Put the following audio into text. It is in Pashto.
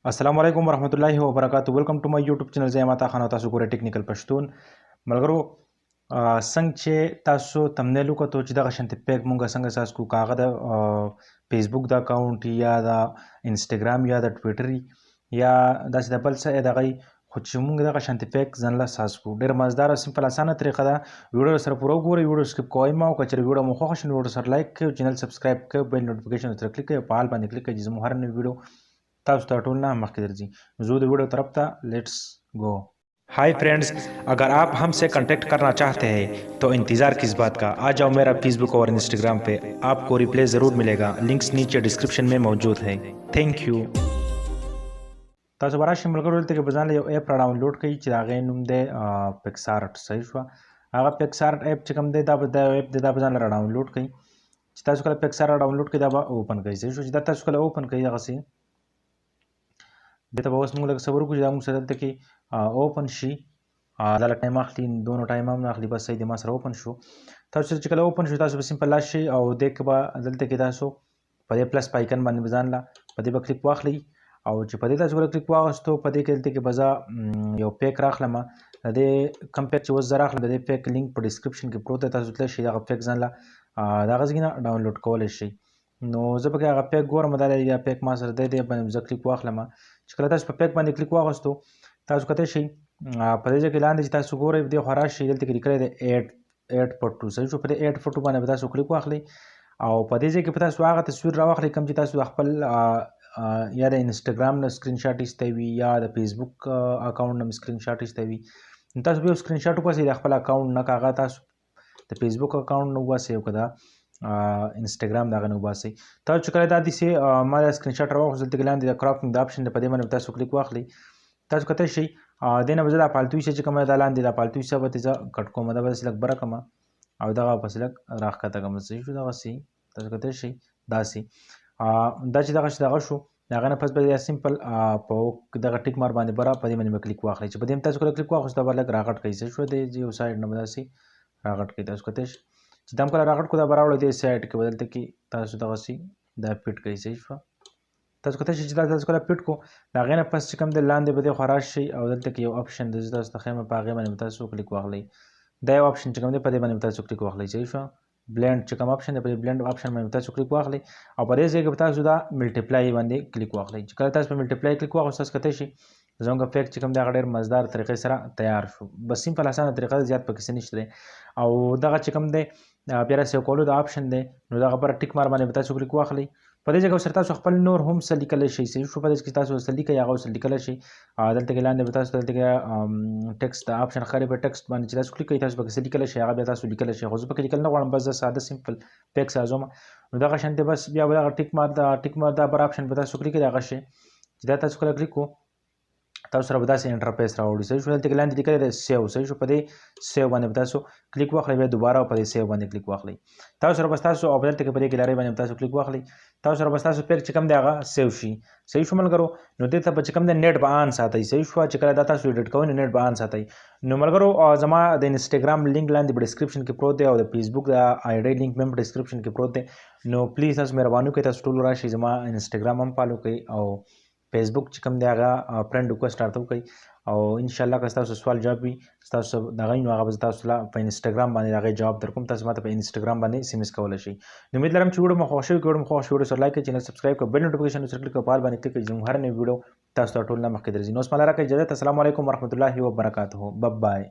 السلام علیکم ورحمت الله وبرکاتہ. ویلکم ټو مای یوټیوب چینل. زه ماته خانو تاسو ګوره ټیکنیکل پښتون ملګرو. څنګه چې تاسو تمنیل وکړو چې دغه شانتي پیک مونږه څنګه ساس کو کاغه د فیسبوک د اکاونټ یا د انسټاګرام یا د ټویټر یا داسې د بل څه دغه خو چې مونږ دغه شانتي پیک ځنله ساس کو. ډېر مزدار او سمپل اسانه طریقه ده. ویډیو سره پوره وګورئ، ویډیو سکپ کوئ ما او کچره ویډیو مو خوښ شي ویډیو سره لایک کړئ، چینل سبسکرایب کړئ، بیل نوټیفیکیشن سره کلیک کړئ، په حال باندې کلیک کړئ چې زموږ هر نوی ویډیو تاسو ته ټول نه مخکې درځي. زو د ویڈیو طرف تا لیٹس گو. Hi friends, अगर आप हमसे कांटेक्ट करना चाहते हैं तो इंतज़ार किस बात का, आ जाओ मेरा फेसबुक और इंस्टाग्राम पे, आपको रिप्लाई ज़रूर मिलेगा. लिंक्स नीचे डिस्क्रिप्शन में मौजूद है. Thank you. تاسو براشي ملګرو دلته کې بزانله یو اپ را ډاونلوډ کړئ چې د هغې نوم دی پکسارټ. صحیح شوه. هغه پکسارټ اپ چې کوم دی دا اپ دی دا بزانله را ډاونلوډ کړئ. چې تاسو کله پکسارټ را ډاونلوډ کړئ دا به اوپن کړئ. صحیح شو. چې دا تاسو کله اوپن کړئ دغسې دته به اوس موږ لږ صبر وکړو چې دا موږ سره دلته کې اوپن شي. دا لږ ټایم اخلي، دونو ټایم هم نه اخلي. بس صحیح دی، ما سره اوپن شو. تاسو چې کله اوپن شو تاسو به سمپل لاس شئ او دې کې به دلته کې تاسو په دې پلس پایکن باندې به ځانله په دې به کلیک واخلئ او چې په دې تاسو کله کلیک واخیستو په دې کې دلته کې به زه یو پیک راخلم. د دې کوم پیک چې اوس زه راخلم د دې پیک لینک په ډسکرپشن کې پروت دی. تاسو تللی شئ دغه پیک ځانله دغه ځای نه ډاونلوډ کولی شئ. نو زه پکې هغه پیک ګورم، دا یا پیک ما سره دی باندې زه کلیک واخلم. چې کله تاسو په پیک باندې کلیک واخیستو تاسو کتلی شئ په دې ځای کې لاندې چې تاسو ګورئ دې خوا راشئ، دلته کې لیکلی دی ایډ فوټو. صحیح شو. په دې ایډ فوټو باندې به تاسو کلیک واخلئ او په دې ځای کې به تاسو هغه تصویر راواخلئ کوم چې تاسو د خپل یا د انسټاګرام نه سکرین شاټ ایستی وي یا د فیسبوک اکاونټ نه سکرین شاټ ایستی وي. نو تاسو به یو سکرین شاټ وباسئ د خپل اکاونټ نه، که هغه تاسو د فیسبوک اکاونټ نه وباسئ او که د انسټاګرام دغه نه وباسئ. تاسو چې کله دا داسې ما دا سکرین شاټ راواخیست دلته کې لاندې د کراپینګ د اپشن دی، په دې باندې تاسو کلیک واخلئ. تاسو کتلی شئ دې نه به زه دا پالتو حصه چې کومه دا لاندې دا پالتو حصه به زه کټ کوم، دا به داسې لږ بره کړم او دغه پسې لږ راښکته کړم. صحیح شو. دغسې تاسو کتلی شئ داسې دا چې دغه شو. د هغه نه پس به یا سمپل په دغه ټیک مار باندې بره په دې باندې به کلیک واخلئ. چې په دې هم تاسو کله کلیک واخیست دا به لږ راغټ کړئ. صحیح شو. د یو سایډ نه به داسې راغټ کړئ. تاسو کتلی شئ چې دا هم کله راغټ کړو دا به راوړئ دې سایډ کې به دلته کې تاسو دغسې دا فټ کړئ. صحیح شوه. تاسو کتلی شئ چې دا تاسو کله فټ کړو د هغې نه پس چې کوم دی لاندې به دې خوا راشئ او دلته کې یو اپشن دی زه تاسو ته ښیم په هغې باندې به تاسو کلیک واخلئ. دا یو اپشن چې کوم دی په دې باندې به تاسو کلیک واخلئ. صحیح شوه. بلینډ چې کوم اپشن دی په دې بلینډ اپشن باندې به تاسو کلیک واخلئ او په دې ځای کې به تاسو دا ملټیپلای باندې کلیک واخلئ. چې کله تاسو په ملټیپلای کلیک واخلئ تاسو کتلی شئ زموږ پیک چې کوم دی هغه ډېر مزدار طریقې سره تیار شو. بس سمپل اسانه طریقه ده، زیات پکې څه نشته دی. او دغه چې کوم دی بیا را سیو کولو د اپشن دی نو دغه بره ټیک مار باندې به تاسو کلیک واخلئ. په دې ځای کې سره تاسو خپل نور هم څه لیکلی شئ. صحیح شو. په دې کې تاسو څه لیکئ هغه څه لیکلی شئ. دلته کې لاندې به تاسو دلته کې ټکسټ د اپشن ښکاري په ټکسټ باندې چې تاسو کلیک کوئ تاسو پکې څه لیکلی شئ هغه بیا تاسو لیکلی شئ. خو زه پکې لیکل نه غواړم، بس زه ساده سمپل پیک سازوم. نو دغه شانتې بس بیا به دغه ټیک مار دا بر اپشن به تاسو کلیک کړئ هغه شی چې دا تاسو کله کلیک کړو تاسو سره به داسې انټرفیس راوړي. صحیح شو. دلته کې لاندې لیکلی دی سیو. صحیح شو. په دې سیو باندې به تاسو کلیک واخلئ، بیا دوباره په دې سیو باندې کلیک واخلئ. تاسو سره بس تاسو او دلته کې په دې ګیلرۍ باندې تاسو کلیک واخلئ. تاسو سره بس تاسو پیک چې کوم دی هغه سیو شي. صحیح شو ملګرو. نو دې ته به چې کوم دی نیټ به آن ساتئ. صحیح شوه. چې کله دا تاسو ایډیټ کوئ نو نیټ به آن ساتئ. نو ملګرو زما د انسټاګرام لینک لاندې په ډسکرپشن کې پروت دی او د فیسبوک د آی ډي لینک هم په ډسکرپشن کې پروت دی. نو پلیز تاسو مهرباني وکړئ تاسو ټول راشئ زما انسټاګرام هم فالو کړئ او فیسبوک چې کوم دی هغه فرینډ ریکویسټ راته وکړئ او انشاءالله که ستاسو سوال جواب وي ستاسو دغه نو هغه به تاسو له په انسټاګرام باندې هغې جواب درکوم. تاسو ماته په انسټاګرام باندې سیمس کولی شئ. نو امید لرم چې ویډیو مو خوښ شوي. که ویډیو مو خوښ شوي ویډیو سره لایک کړئ، چینل سبسکرایب کړئ، بیل نوټیفیکیشن سره کلیک کړئ، په حال باندې کلیک کړئ چې زموږ هر نوی ویډیو تاسو ته ټول نه مخکې درځي. نو اوس ماله راکړئ اجازت. السلام علیکم ورحمت الله وبرکاتہ. بای